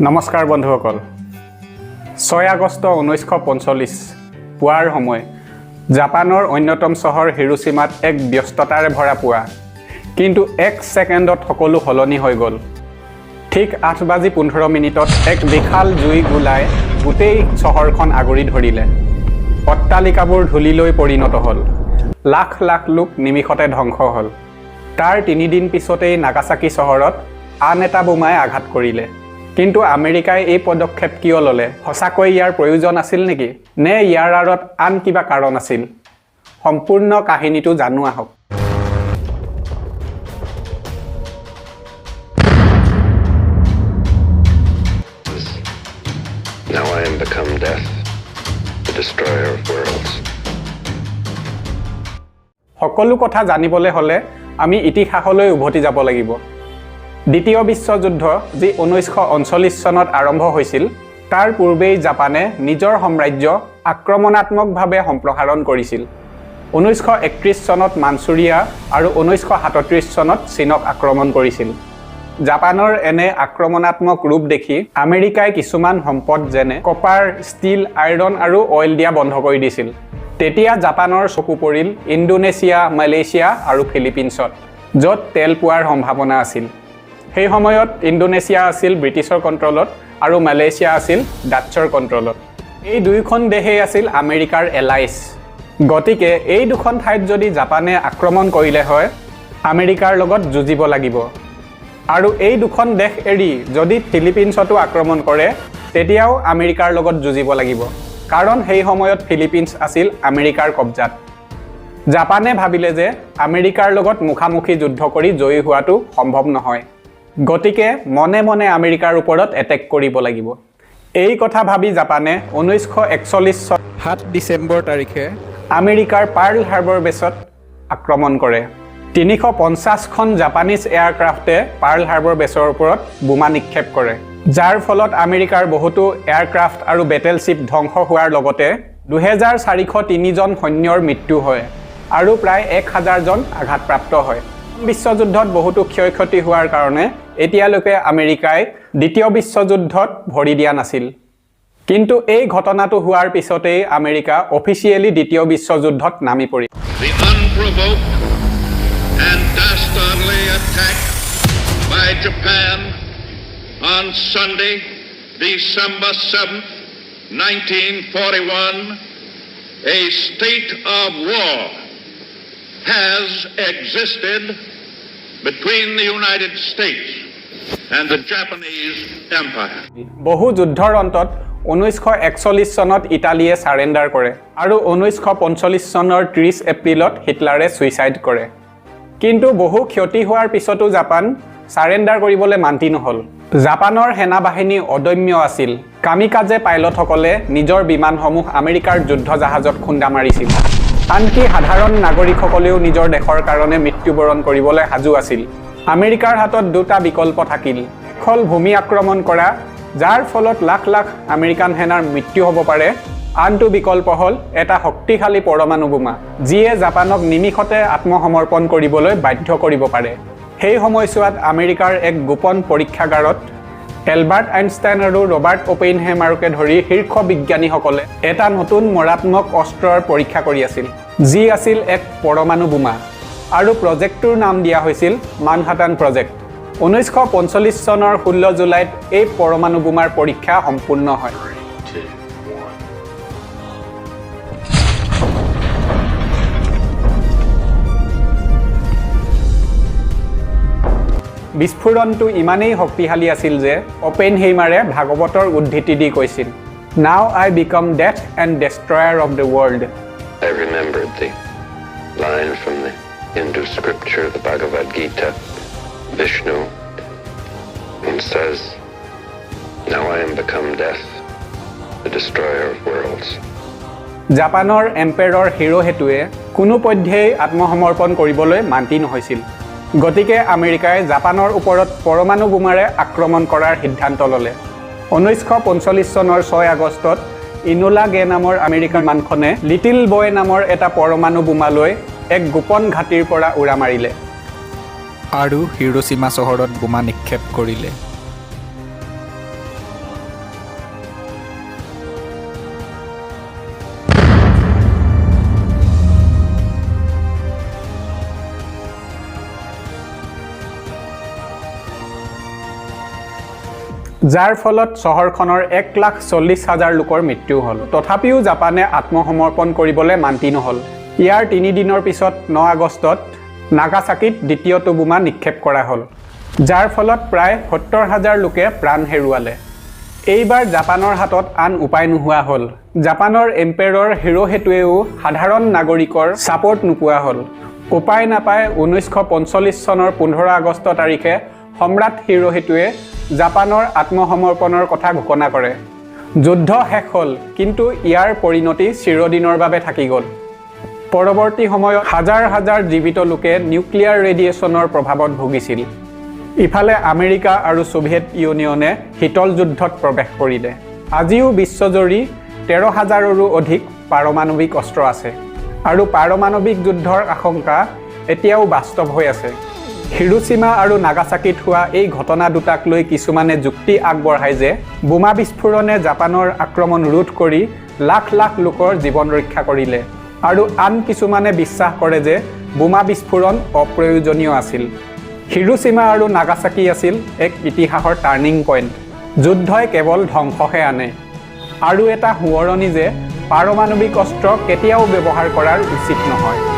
নমস্কাৰ বন্ধুসকল 6 আগষ্ট 1945 পুৱাৰ সময় জাপানৰ অন্যতম চহৰ হিৰোশ্বিমাত এক ব্যস্ততাৰে ভৰা পুৱা কিন্তু এক ছেকেণ্ডত সকলো হলনি হৈ গ'ল ঠিক 8:15 এক বিশাল জুই গুলাই গোটেই চহৰখন আগুৰি ধৰিলে অট্টালিকাবোৰ ধূলিলৈ পৰিণত হ'ল লাখ লাখ লোক নিমিষতে ধ্বংস হ'ল তাৰ 3 দিন পিছতেই নাগাসাকি চহৰত আন এটা বোমাই আঘাত কৰিলে কিন্তু আমেৰিকাই এই পদক্ষেপ কিয় ললে হসাকৈ ইয়াৰ প্ৰয়োজন আছিল নেকি নে ইয়াৰ আৰত আন কিবা কাৰণ আছিল সম্পূৰ্ণ কাহিনীটো জানো আহক Now I am become death, the destroyer of worlds. সকলো কথা জানিবলৈ হলে আমি ইতিহাসলৈ উভতি যাব লাগিব দ্বিতীয় বিশ্বযুদ্ধ যি 1939 চনত আৰম্ভ হৈছিল তাৰ পূৰ্বেই জাপানে নিজৰ সাম্ৰাজ্য আক্ৰমণাত্মকভাৱে সম্প্ৰসাৰণ কৰিছিল 1931 চনত মানচুৰিয়া আৰু 1937 চনত চীনক আক্ৰমণ কৰিছিল জাপানৰ এনে আক্ৰমণাত্মক ৰূপ দেখি আমেৰিকাই কিছুমান সম্পদ যেনে কপাৰ ষ্টীল আইৰণ আৰু অইল দিয়া বন্ধ কৰি দিছিল তেতিয়া জাপানৰ চকু পৰিল ইণ্ডোনেছিয়া মালয়েছিয়া আৰু ফিলিপিনছত য'ত তেল পোৱাৰ সম্ভাৱনা আছিল সেই সময়ত ইণ্ডোনেছিয়া আছিল ব্ৰিটিছৰ কণ্ট্ৰলত আৰু মালয়েছিয়া আছিল ডাচ্চৰ কণ্ট্ৰলত এই দুইখন দেশেই আছিল আমেৰিকাৰ এলাইজ গতিকে এই দুখন ঠাইত যদি জাপানে আক্ৰমণ কৰিলে হয় আমেৰিকাৰ লগত যুঁজিব লাগিব আৰু এই দুখন দেশ এৰি যদি ফিলিপিনছতো আক্ৰমণ কৰে তেতিয়াও আমেৰিকাৰ লগত যুঁজিব লাগিব কাৰণ সেই সময়ত ফিলিপিনছ আছিল আমেৰিকাৰ কব্জাত জাপানে ভাবিলে যে আমেৰিকাৰ লগত মুখামুখি যুদ্ধ কৰি জয়ী হোৱাটো সম্ভৱ নহয় গতিকে মনে মনে আমেৰিকাৰ ওপৰত এটেক কৰিব লাগিব এই কথা ভাবি জাপানে 1941 চনৰ 7 ডিচেম্বৰ তাৰিখে আমেৰিকাৰ পাৰ্ল হাৰ্বৰ বেছত আক্ৰমণ কৰে 350খন জাপানিজ এয়াৰক্ৰাফ্টে পাৰ্ল হাৰ্বৰ বেছৰ ওপৰত বোমা নিক্ষেপ কৰে যাৰ ফলত আমেৰিকাৰ বহুতো এয়াৰক্ৰাফ্ট আৰু বেটেলশ্বিপ ধ্বংস হোৱাৰ লগতে 2403 জন সৈন্যৰ মৃত্যু হয় আৰু প্ৰায় 1000 জন আঘাতপ্ৰাপ্ত হয় বিশ্বযুদ্ধত বহুতো ক্ষয়ক্ষতি হোৱাৰ কাৰণে এতিয়ালৈকে আমেৰিকাই দ্বিতীয় বিশ্বযুদ্ধত ভৰি দিয়া নাছিল কিন্তু এই ঘটনাটো হোৱাৰ পিছতেই আমেৰিকা অফিচিয়েলি দ্বিতীয় বিশ্বযুদ্ধত নামি পৰিল and dastardly attack by Japan on Sunday, December 7th, 1941, a state of war has existed between the United States and the Japanese Empire. বহু যুদ্ধৰ অন্তত 1941 চনত ইটালীয়ে সাৰেন্ডাৰ কৰে আৰু 1945 চনৰ 30 এপ্ৰিলত হিটলাৰে সুইচাইড কৰে কিন্তু বহু ক্ষতি হোৱাৰ পিছতো জাপান সাৰেন্ডাৰ কৰিবলৈ মান্তি নহল জাপানৰ সেনাবাহিনী অদম্য আছিল কামিকাজে পাইলটসকলে নিজৰ বিমানসমূহ আমেৰিকাৰ যুদ্ধ জাহাজত খুন্দা মাৰিছিল আনকি সাধাৰণ নাগৰিকসকলেও নিজৰ দেশৰ কাৰণে মৃত্যুবৰণ কৰিবলৈ সাজু আছিল আমেৰিকাৰ হাতত দুটা বিকল্প থাকিল খল ভূমি আক্ৰমণ কৰা যাৰ ফলত লাখ লাখ আমেৰিকান সেনাৰ মৃত্যু হ'ব পাৰে আনটো বিকল্প হল এটা শক্তিশালী পৰমাণু বোমা যিয়ে জাপানক নিমিষতে আত্মসমৰ্পণ কৰিবলৈ বাধ্য কৰিব পাৰে সেই সময়ছোৱাত আমেৰিকাৰ এক গোপন পৰীক্ষাগাৰত এলবাৰ্ট আইনষ্টাইন আৰু ৰবাৰ্ট অপেনহেমাৰকে ধৰি শীৰ্ষ বিজ্ঞানীসকলে এটা নতুন মাৰাত্মক অস্ত্ৰৰ পৰীক্ষা কৰি আছিল যি আছিল এক পৰমাণু বোমা আৰু প্ৰজেক্টটোৰ নাম দিয়া হৈছিল মানহাটান প্ৰজেক্ট 1945 চনৰ 16 জুলাইত এই পৰমাণু বোমাৰ পৰীক্ষা সম্পূৰ্ণ হয় বিস্ফোৰণটো ইমানেই শক্তিশালী আছিল যে অপেনহেইমাৰে ভাগৱতৰ উদ্ধৃতি দি কৈছিল now I became death and destroyer of the world I remembered the line from the Hindu scripture, the Bhagavad Gita, Vishnu, and says, now I am become death, the destroyer of worlds. জাপানৰ এম্পেৰৰ হিৰোহেতুৱে কোনো পধ্যেই আত্মসমৰ্পণ কৰিবলৈ মান্তি নহৈছিল গতিকে আমেৰিকাই জাপানৰ ওপৰত পৰমাণু বোমাৰে আক্ৰমণ কৰাৰ সিদ্ধান্ত ল'লে 1945 চনৰ 6 আগষ্টত ইনোলা গে নামৰ আমেৰিকাৰ বিমানখনে লিটিল বয় নামৰ এটা পৰমাণু বোমা লৈ এক গোপন ঘাটিৰ পৰা উৰা মাৰিলে আৰু হিৰোশ্বিমা চহৰত বোমা নিক্ষেপ কৰিলে যাৰ ফলত চহৰখনৰ 1,40,000 লোকৰ মৃত্যু হ'ল। তথাপিও জাপানে আত্মসমৰ্পণ কৰিবলৈ মান্তি নহ'ল। ইয়াৰ 3 দিনৰ পিছত 9 আগষ্টত নাগাসাকিত দ্বিতীয়টো বোমা নিক্ষেপ কৰা হ'ল, যাৰ ফলত প্ৰায় 70,000 লোকে প্ৰাণ হেৰুৱালে। এইবাৰ জাপানৰ হাতত আন উপায় নোহোৱা হ'ল। জাপানৰ এম্পেৰৰ হিৰোহিটোৱেও সাধাৰণ নাগৰিকৰ ছাপৰ্ট নোপোৱা হ'ল। উপায় নাপাই 1945 চনৰ 15 আগষ্ট তাৰিখে সম্ৰাট হিৰোহিটোৱে জাপানৰ আত্মসমৰ্পণৰ কথা ঘোষণা কৰে। যুদ্ধ শেষ হ'ল, কিন্তু ইয়াৰ পৰিণতি চিৰদিনৰ বাবে থাকি গ'ল। পৰৱৰ্তী সময়ত হাজাৰ হাজাৰ জীৱিত লোকে নিউক্লিয়াৰ ৰেডিয়েশ্যনৰ প্ৰভাৱত ভুগিছিল। ইফালে আমেৰিকা আৰু ছোভিয়েট ইউনিয়নে শীতল যুদ্ধত প্ৰৱেশ কৰিলে। আজিও বিশ্বজুৰি 13,000ৰো অধিক পাৰমাণৱিক অস্ত্ৰ আছে আৰু পাৰমাণৱিক যুদ্ধৰ আশংকা এতিয়াও বাস্তৱ হৈ আছে। হিৰোশ্বিমা আৰু নাগাসাকিত হোৱা এই ঘটনা দুটাক লৈ কিছুমানে যুক্তি আগবঢ়ায় যে বোমা বিস্ফোৰণে জাপানৰ আক্ৰমণ ৰোধ কৰি লাখ লাখ লোকৰ জীৱন ৰক্ষা কৰিলে, আৰু আন কিছুমানে বিশ্বাস কৰে যে বোমা বিস্ফোৰণ অপ্ৰয়োজনীয় আছিল। হিৰোশ্বিমা আৰু নাগাসাকি আছিল এক ইতিহাসৰ টাৰ্ণিং পইণ্ট। যুদ্ধই কেৱল ধ্বংসহে আনে, আৰু এটা সোঁৱৰণি যে পাৰমাণৱিক অস্ত্ৰ কেতিয়াও ব্যৱহাৰ কৰাৰ উচিত নহয়।